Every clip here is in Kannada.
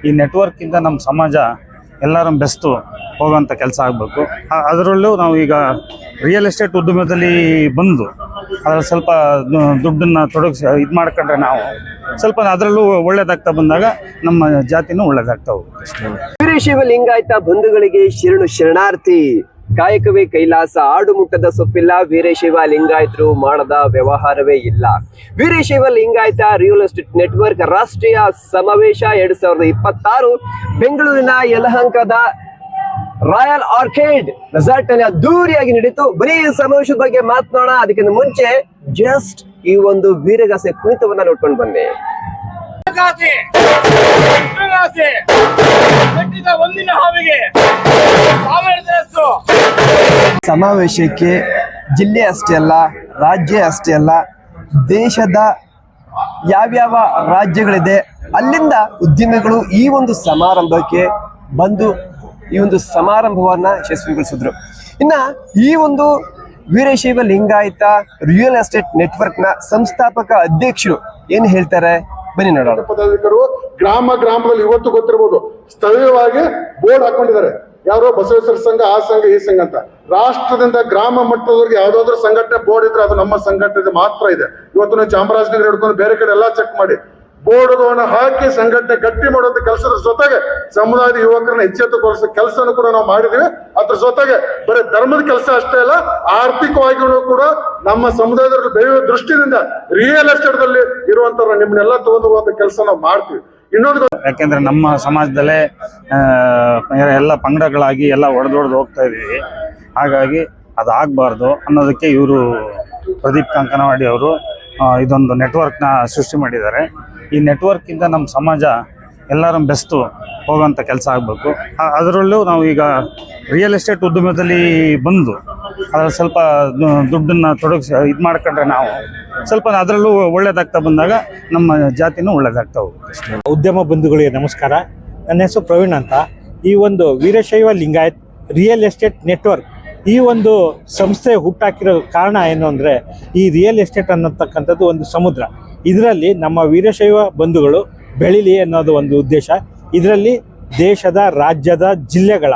ಈ ನೆಟ್ವರ್ಕಿಂದ ನಮ್ಮ ಸಮಾಜ ಎಲ್ಲರೂ ಬೆಸ್ತು ಹೋಗೋಂಥ ಕೆಲಸ ಆಗಬೇಕು. ಅದರಲ್ಲೂ ನಾವು ಈಗ ರಿಯಲ್ ಎಸ್ಟೇಟ್ ಉದ್ಯಮದಲ್ಲಿ ಬಂದು ಅದರಲ್ಲಿ ಸ್ವಲ್ಪ ದುಡ್ಡನ್ನು ತೊಡಗಿಸಿ ಇದು ಮಾಡ್ಕೊಂಡ್ರೆ ನಾವು ಸ್ವಲ್ಪ ಅದರಲ್ಲೂ ಒಳ್ಳೇದಾಗ್ತಾ ಬಂದಾಗ ನಮ್ಮ ಜಾತಿನೂ ಒಳ್ಳೇದಾಗ್ತಾ ಹೋಗುತ್ತೆ. ವೀರಶೈವ ಲಿಂಗಾಯತ ಬಂಧುಗಳಿಗೆ ಶರಣಾರ್ಥಿ. ಕಾಯಕವೇ ಕೈಲಾಸ, ಆಡು ಮುಟ್ಟದ ಸೊಪ್ಪಿಲ್ಲ, ವೀರಶೈವ ಲಿಂಗಾಯತರು ಮಾಡದ ವ್ಯವಹಾರವೇ ಇಲ್ಲ. Veerashaiva Lingayat real estate network ರಾಷ್ಟ್ರೀಯ ಸಮಾವೇಶ 2026 ಬೆಂಗಳೂರಿನ ಯಲಹಂಕದ ರಾಯಲ್ ಆರ್ಕಿಡ್ ರೆಸಾರ್ಟ್ ನಲ್ಲಿ ಅದ್ದೂರಿಯಾಗಿ ನಡೀತು. ಬರೀ ಸಮಾವೇಶದ ಬಗ್ಗೆ ಮಾತನಾಡೋಣ. ಅದಕ್ಕಿಂತ ಮುಂಚೆ ಜಸ್ಟ್ ಈ ಒಂದು ವೀರಗಾಸೆ ಕುಣಿತವನ್ನ ನೋಡ್ಕೊಂಡು ಬನ್ನಿ. ಸಮಾವೇಶಕ್ಕೆ ಜಿಲ್ಲೆ ಅಷ್ಟೇ ಅಲ್ಲ, ರಾಜ್ಯ ಅಷ್ಟೇ ಅಲ್ಲ, ದೇಶದ ಯಾವ್ಯಾವ ರಾಜ್ಯಗಳಿದೆ ಅಲ್ಲಿಂದ ಉದ್ಯಮಿಗಳು ಈ ಒಂದು ಸಮಾರಂಭಕ್ಕೆ ಬಂದು ಈ ಒಂದು ಸಮಾರಂಭವನ್ನ ಯಶಸ್ವಿಗೊಳಿಸಿದ್ರು. ಇನ್ನ ಈ ಒಂದು Veerashaiva Lingayat real estate network ನ ಸಂಸ್ಥಾಪಕ ಅಧ್ಯಕ್ಷರು ಏನ್ ಹೇಳ್ತಾರೆ ಬನ್ನಿ ನೋಡೋಣ. ಪದಾಧಿಕಾರಿಗಳು ಗ್ರಾಮದಲ್ಲಿ ಇವತ್ತು ಗೊತ್ತಿರಬಹುದು, ಸ್ಥಳೀಯವಾಗಿ ಬೋರ್ಡ್ ಹಾಕೊಂಡಿದ್ದಾರೆ. ಯಾರೋ ಬಸವೇಶ್ವರ ಸಂಘ, ಆ ಸಂಘ, ಈ ಸಂಘ ಅಂತ. ರಾಷ್ಟ್ರದಿಂದ ಗ್ರಾಮ ಮಟ್ಟದವರೆಗೆ ಯಾವ್ದಾದ್ರು ಸಂಘಟನೆ ಬೋರ್ಡ್ ಇದ್ರೆ ಅದು ನಮ್ಮ ಸಂಘಟನೆ ಮಾತ್ರ ಇದೆ. ಇವತ್ತು ನೀವು ಚಾಮರಾಜನಗರ ಹಿಡ್ಕೊಂಡು ಬೇರೆ ಕಡೆ ಎಲ್ಲಾ ಚೆಕ್ ಮಾಡಿ, ಬೋರ್ಡ್ಗಳನ್ನು ಹಾಕಿ ಸಂಘಟನೆ ಗಟ್ಟಿ ಮಾಡುವಂತ ಕೆಲಸದ ಜೊತೆಗೆ ಸಮುದಾಯದ ಯುವಕರನ್ನ ಎಚ್ಚೆತ್ತುಗೊಳಿಸೋ ಕೆಲಸವನ್ನು ಕೂಡ ನಾವು ಮಾಡಿದೀವಿ. ಅದ್ರ ಜೊತೆಗೆ ಬರೀ ಧರ್ಮದ ಕೆಲಸ ಅಷ್ಟೇ ಅಲ್ಲ, ಆರ್ಥಿಕವಾಗಿಯೂ ಕೂಡ ನಮ್ಮ ಸಮುದಾಯದಲ್ಲಿ ಬೆಳೆಯುವ ದೃಷ್ಟಿಯಿಂದ ರಿಯಲ್ ಎಸ್ಟೇಟ್ ದಲ್ಲಿ ಇರುವಂತವ್ರ ನಿಮ್ಮನ್ನೆಲ್ಲ ತಗೊಂಡು ಕೆಲಸ ನಾವು ಮಾಡ್ತೀವಿ. ಇನ್ನೊಂದು, ಯಾಕೆಂದ್ರೆ ನಮ್ಮ ಸಮಾಜದಲ್ಲೇ ಎಲ್ಲ ಪಂಗಡಗಳಾಗಿ ಎಲ್ಲ ಒಡೆದೊಡೆದು ಹೋಗ್ತಾ ಇದೀವಿ. ಹಾಗಾಗಿ ಅದಾಗಬಾರ್ದು ಅನ್ನೋದಕ್ಕೆ ಇವರು ಪ್ರದೀಪ್ ಕಂಕನವಾಡಿ ಅವರು ಇದೊಂದು ನೆಟ್ವರ್ಕ್ನ ಸೃಷ್ಟಿ ಮಾಡಿದ್ದಾರೆ. ಈ ನೆಟ್ವರ್ಕಿಂದ ನಮ್ಮ ಸಮಾಜ ಎಲ್ಲರೂ ಬೆಸ್ತು ಹೋಗೋಂಥ ಕೆಲಸ ಆಗಬೇಕು. ಅದರಲ್ಲೂ ನಾವು ಈಗ ರಿಯಲ್ ಎಸ್ಟೇಟ್ ಉದ್ಯಮದಲ್ಲಿ ಬಂದು ಅದರಲ್ಲಿ ಸ್ವಲ್ಪ ದುಡ್ಡನ್ನು ತೊಡಗಿಸಿ ಇದು ಮಾಡ್ಕೊಂಡ್ರೆ ನಾವು ಸ್ವಲ್ಪ ಅದರಲ್ಲೂ ಒಳ್ಳೇದಾಗ್ತಾ ಬಂದಾಗ ನಮ್ಮ ಜಾತಿನೂ ಒಳ್ಳೇದಾಗ್ತಾ ಹೋಗುತ್ತೆ. ಉದ್ಯಮ ಬಂಧುಗಳಿಗೆ ನಮಸ್ಕಾರ. ನನ್ನ ಹೆಸರು ಪ್ರವೀಣ್ ಅಂತ. ಈ ಒಂದು Veerashaiva Lingayat real estate network ಈ ಒಂದು ಸಂಸ್ಥೆ ಹುಟ್ಟಾಕಿರೋ ಕಾರಣ ಏನು ಅಂದರೆ, ಈ ರಿಯಲ್ ಎಸ್ಟೇಟ್ ಅನ್ನತಕ್ಕಂಥದ್ದು ಒಂದು ಸಮುದ್ರ. ಇದರಲ್ಲಿ ನಮ್ಮ ವೀರಶೈವ ಬಂಧುಗಳು ಬೆಳೀಲಿ ಅನ್ನೋದು ಒಂದು ಉದ್ದೇಶ. ಇದರಲ್ಲಿ ದೇಶದ, ರಾಜ್ಯದ, ಜಿಲ್ಲೆಗಳ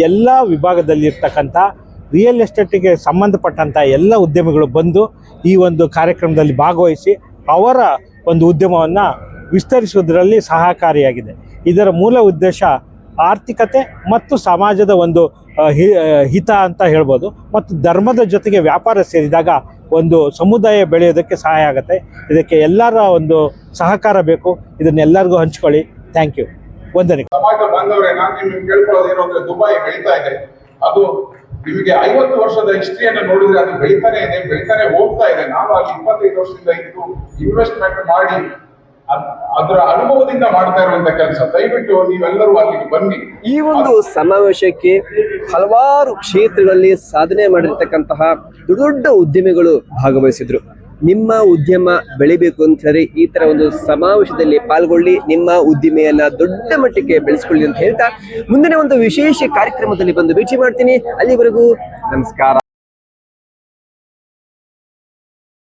ಎಲ್ಲ ವಿಭಾಗದಲ್ಲಿರ್ತಕ್ಕಂಥ ರಿಯಲ್ ಎಸ್ಟೇಟಿಗೆ ಸಂಬಂಧಪಟ್ಟಂಥ ಎಲ್ಲ ಉದ್ಯಮಿಗಳು ಬಂದು ಈ ಒಂದು ಕಾರ್ಯಕ್ರಮದಲ್ಲಿ ಭಾಗವಹಿಸಿ ಅವರ ಒಂದು ಉದ್ಯಮವನ್ನು ವಿಸ್ತರಿಸುವುದರಲ್ಲಿ ಸಹಕಾರಿಯಾಗಿದೆ. ಇದರ ಮೂಲ ಉದ್ದೇಶ ಆರ್ಥಿಕತೆ ಮತ್ತು ಸಮಾಜದ ಒಂದು ಹಿತ ಅಂತ ಹೇಳ್ಬೋದು. ಮತ್ತು ಧರ್ಮದ ಜೊತೆಗೆ ವ್ಯಾಪಾರ ಸೇರಿದಾಗ ಒಂದು ಸಮುದಾಯ ಬೆಳೆಯೋದಕ್ಕೆ ಸಹಾಯ ಆಗುತ್ತೆ. ಇದಕ್ಕೆ ಎಲ್ಲರ ಒಂದು ಸಹಕಾರ ಬೇಕು. ಇದನ್ನೆಲ್ಲರಿಗೂ ಹಂಚ್ಕೊಳ್ಳಿ. Thank you. ವಂದನೆ. ಸಮಾಜದ ಬಾಂಧವರೇ, ನಾನು ನಿಮ್ಗೆ ಕೇಳ್ಕೊಳ್ಳೋದು ಏನು ಅಂದ್ರೆ, ದುಬೈ ಬೆಳೀತಾ ಇದೆ. ಅದು ನಿಮಗೆ 50 ವರ್ಷದ ಹಿಸ್ಟ್ರಿಯನ್ನು ನೋಡಿದ್ರೆ ಅದು ಬೆಳೀತಾನೆ ಹೋಗ್ತಾ ಇದೆ. ನಾನು ಅಲ್ಲಿ 25 ವರ್ಷದಿಂದ ಇದ್ದು ಇನ್ವೆಸ್ಟ್ಮೆಂಟ್ ಮಾಡಿ ಅದರ ಅನುಭವದಿಂದ ಮಾಡ್ತಾ ಇರುವಂತ ಕೆಲಸ. ದಯವಿಟ್ಟು ನೀವೆಲ್ಲರೂ ಅಲ್ಲಿಗೆ ಬನ್ನಿ. ಈ ಒಂದು ಸಮಾವೇಶಕ್ಕೆ ಹಲವಾರು ಕ್ಷೇತ್ರಗಳಲ್ಲಿ ಸಾಧನೆ ಮಾಡಿರ್ತಕ್ಕಂತಹ ದೊಡ್ಡ ಉದ್ಯಮಿಗಳು ಭಾಗವಹಿಸಿದ್ರು. ನಿಮ್ಮ ಉದ್ಯಮ ಬೆಳಿಬೇಕು ಅಂತ ಹೇಳಿ ಈ ತರ ಒಂದು ಸಮಾವೇಶದಲ್ಲಿ ಪಾಲ್ಗೊಳ್ಳಿ, ನಿಮ್ಮ ಉದ್ದಿಮೆಯನ್ನ ದೊಡ್ಡ ಮಟ್ಟಕ್ಕೆ ಬೆಳೆಸ್ಕೊಳ್ಳಿ ಅಂತ ಹೇಳ್ತಾ ಮುಂದಿನ ಒಂದು ವಿಶೇಷ ಕಾರ್ಯಕ್ರಮದಲ್ಲಿ ಬಂದು ಭೇಟಿ ಮಾಡ್ತೀನಿ. ಅಲ್ಲಿವರೆಗೂ ನಮಸ್ಕಾರ.